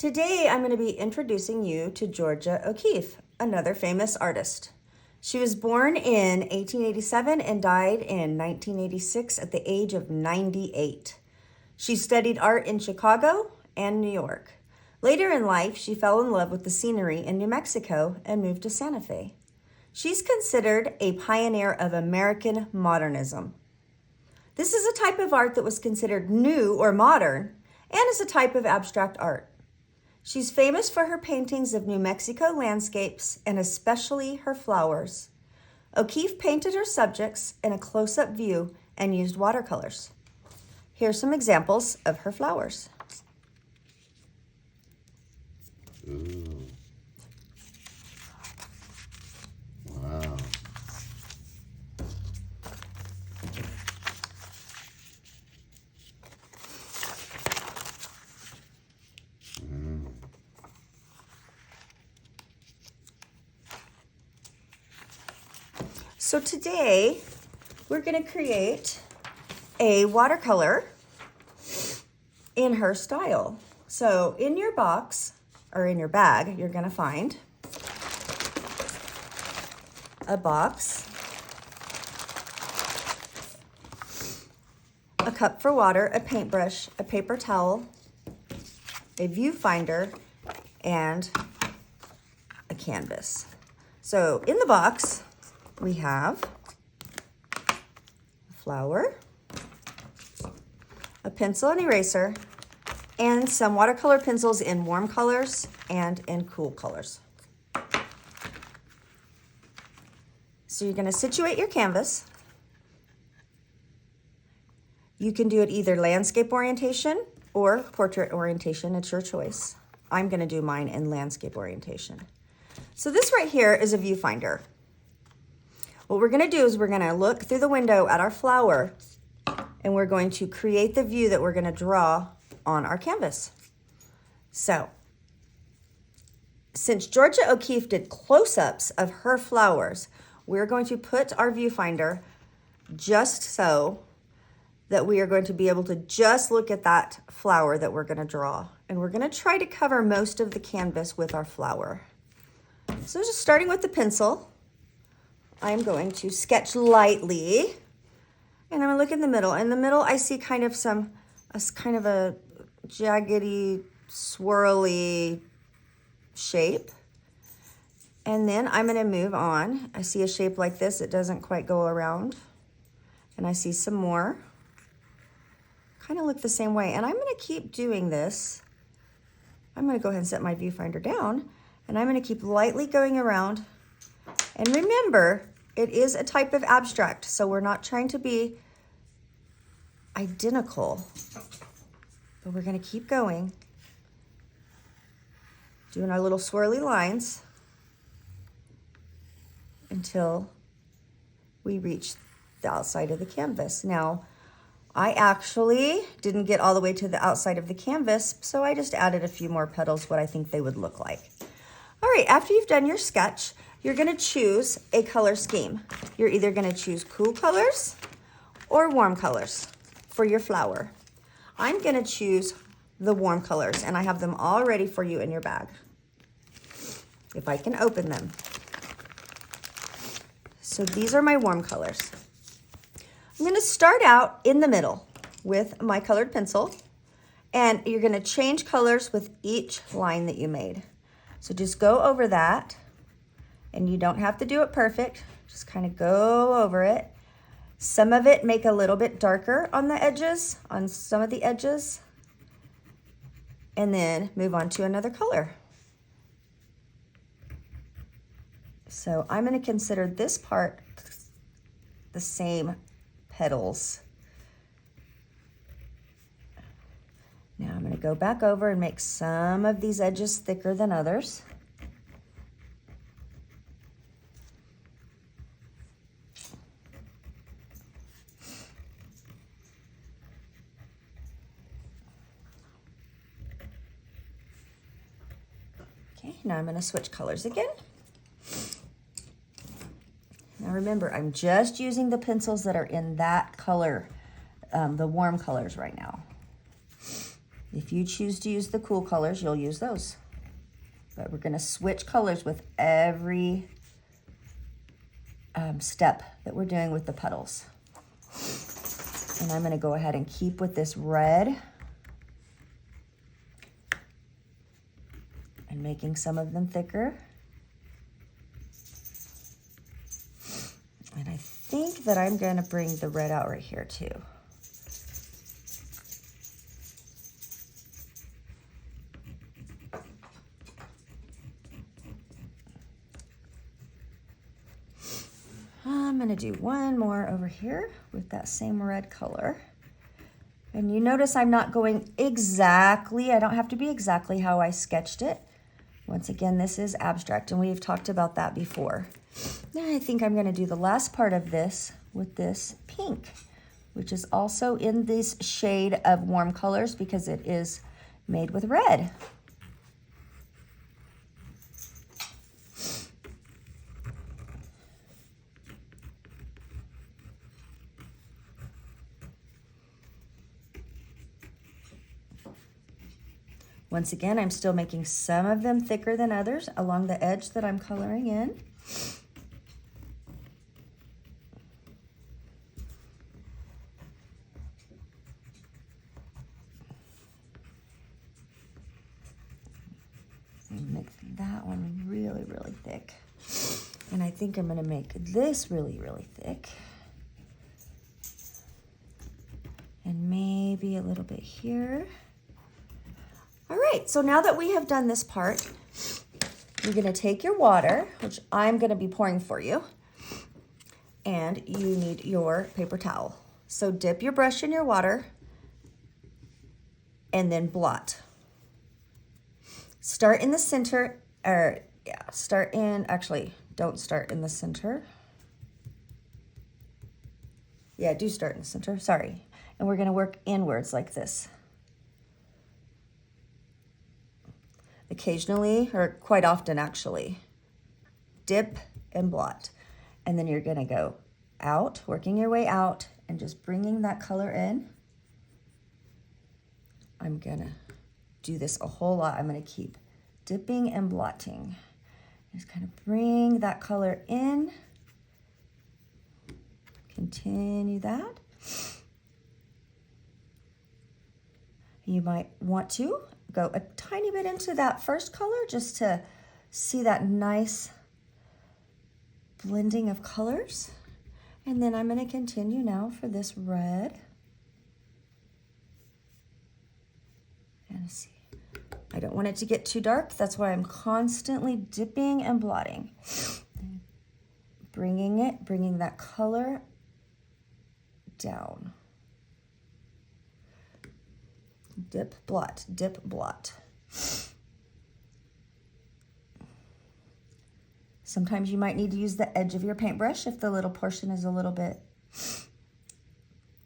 Today I'm going to be introducing you to Georgia O'Keeffe, another famous artist. She was born in 1887 and died in 1986 at the age of 98. She studied art in Chicago and New York. Later in life, she fell in love with the scenery in New Mexico and moved to Santa Fe. She's considered a pioneer of American modernism. This is a type of art that was considered new or modern and is a type of abstract art. She's famous for her paintings of New Mexico landscapes and especially her flowers. O'Keeffe painted her subjects in a close-up view and used watercolors. Here's some examples of her flowers. Ooh. Wow. So today we're going to create a watercolor in her style. So in your box or in your bag, you're going to find a box, a cup for water, a paintbrush, a paper towel, a viewfinder, and a canvas. So in the box, we have a flower, a pencil and eraser, and some watercolor pencils in warm colors and in cool colors. So you're going to situate your canvas. You can do it either landscape orientation or portrait orientation. It's your choice. I'm going to do mine in landscape orientation. So this right here is a viewfinder. What we're going to do is we're going to look through the window at our flower and we're going to create the view that we're going to draw on our canvas. So, since Georgia O'Keeffe did close-ups of her flowers, we're going to put our viewfinder just so that we are going to be able to just look at that flower that we're going to draw. And we're going to try to cover most of the canvas with our flower. So just starting with the pencil, I'm going to sketch lightly, and I'm going to look in the middle. In the middle, I see kind of a jaggedy, swirly shape. And then I'm going to move on. I see a shape like this. It doesn't quite go around. And I see some more. Kind of look the same way. And I'm going to keep doing this. I'm going to go ahead and set my viewfinder down. And I'm going to keep lightly going around. And remember, it is a type of abstract, so we're not trying to be identical, but we're going to keep going, doing our little swirly lines until we reach the outside of the canvas. Now, I actually didn't get all the way to the outside of the canvas, so I just added a few more petals, what I think they would look like. All right, after you've done your sketch, you're going to choose a color scheme. You're either going to choose cool colors or warm colors for your flower. I'm going to choose the warm colors, and I have them all ready for you in your bag, if I can open them. So these are my warm colors. I'm going to start out in the middle with my colored pencil, and you're going to change colors with each line that you made. So just go over that. And you don't have to do it perfect, just kind of go over it. Some of it make a little bit darker on the edges, on some of the edges, and then move on to another color. So I'm going to consider this part the same petals. Now I'm going to go back over and make some of these edges thicker than others. Okay, now I'm going to switch colors again. Now remember, I'm just using the pencils that are in that color, the warm colors right now. If you choose to use the cool colors, you'll use those. But we're gonna switch colors with every step that we're doing with the petals. And I'm gonna go ahead and keep with this red and making some of them thicker. And I think that I'm gonna bring the red out right here too. I'm gonna do one more over here with that same red color. And you notice I'm not going exactly, I don't have to be exactly how I sketched it. Once again, this is abstract and we've talked about that before. Now I think I'm gonna do the last part of this with this pink, which is also in this shade of warm colors because it is made with red. Once again, I'm still making some of them thicker than others along the edge that I'm coloring in. Make that one really, really thick. And I think I'm gonna make this really, really thick. And maybe a little bit here. All right, so now that we have done this part, you're gonna take your water, which I'm gonna be pouring for you, and you need your paper towel. So dip your brush in your water and then blot. Start in the center, don't start in the center. Yeah, do start in the center, sorry. And we're gonna work inwards like this. Occasionally, or quite often actually, dip and blot. And then you're gonna go out, working your way out and just bringing that color in. I'm gonna do this a whole lot. I'm gonna keep dipping and blotting. Just kind of bring that color in. Continue that. You might want to go a tiny bit into that first color just to see that nice blending of colors. And then I'm going to continue now for this red. And see, I don't want it to get too dark. That's why I'm constantly dipping and blotting. Bringing that color down. Dip, blot, dip, blot. Sometimes you might need to use the edge of your paintbrush if the little portion is a little bit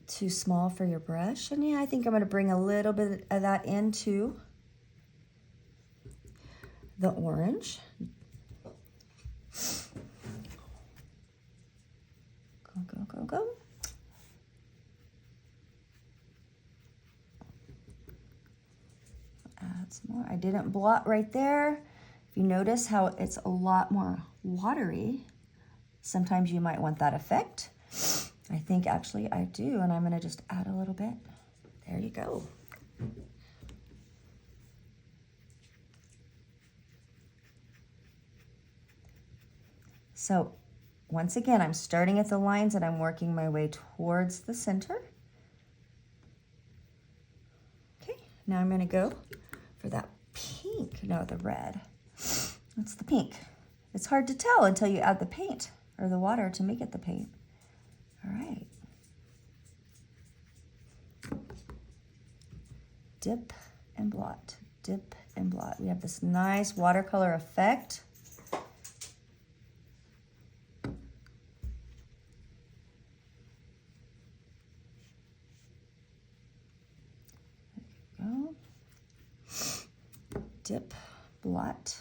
too small for your brush. And yeah, I think I'm going to bring a little bit of that into the orange. Go, go, go, go. Add some more. I didn't blot right there. If you notice how it's a lot more watery, sometimes you might want that effect. I think actually I do, and I'm gonna just add a little bit. There you go. So once again, I'm starting at the lines and I'm working my way towards the center. Okay, now I'm gonna go for that pink, no, the red. That's the pink. It's hard to tell until you add the paint or the water to make it the paint. All right. Dip and blot, dip and blot. We have this nice watercolor effect. There you go. Dip, blot.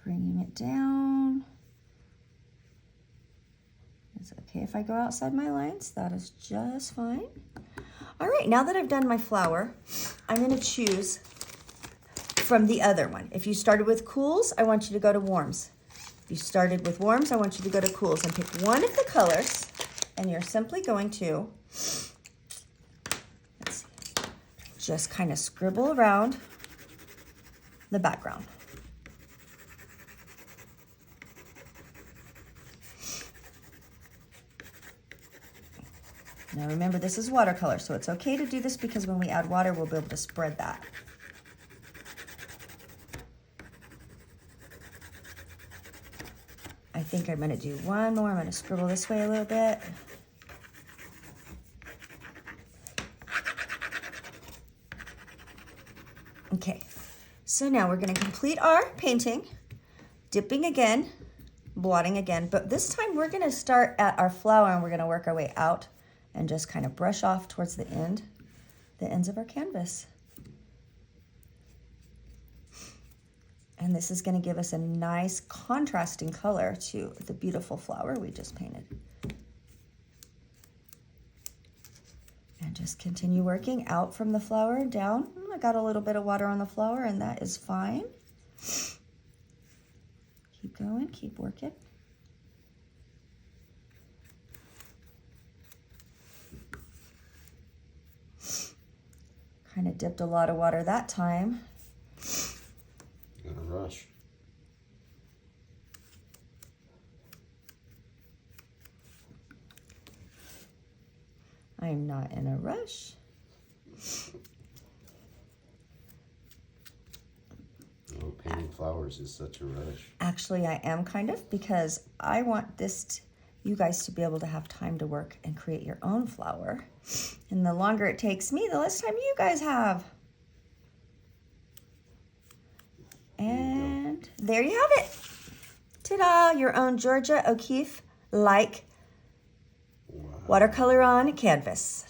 Bringing it down. It's okay if I go outside my lines. That is just fine. All right, now that I've done my flower, I'm gonna choose from the other one. If you started with cools, I want you to go to warms. If you started with warms, I want you to go to cools and pick one of the colors, and you're simply going to, let's see, just kind of scribble around the background. Now remember, this is watercolor, so it's okay to do this because when we add water, we'll be able to spread that. I think I'm gonna do one more. I'm gonna scribble this way a little bit. Okay, so now we're gonna complete our painting, dipping again, blotting again, but this time we're gonna start at our flower and we're gonna work our way out and just kind of brush off towards the ends of our canvas. And this is going to give us a nice contrasting color to the beautiful flower we just painted. And just continue working out from the flower and down. I got a little bit of water on the flower and that is fine. Keep going, keep working. Kind of dipped a lot of water that time. In a rush. I'm not in a rush. Oh, painting flowers is such a rush. Actually, I am kind of, because I want you guys to be able to have time to work and create your own flower. And the longer it takes me, the less time you guys have. And there you have it. Ta-da, your own Georgia O'Keeffe like Wow. watercolor on canvas.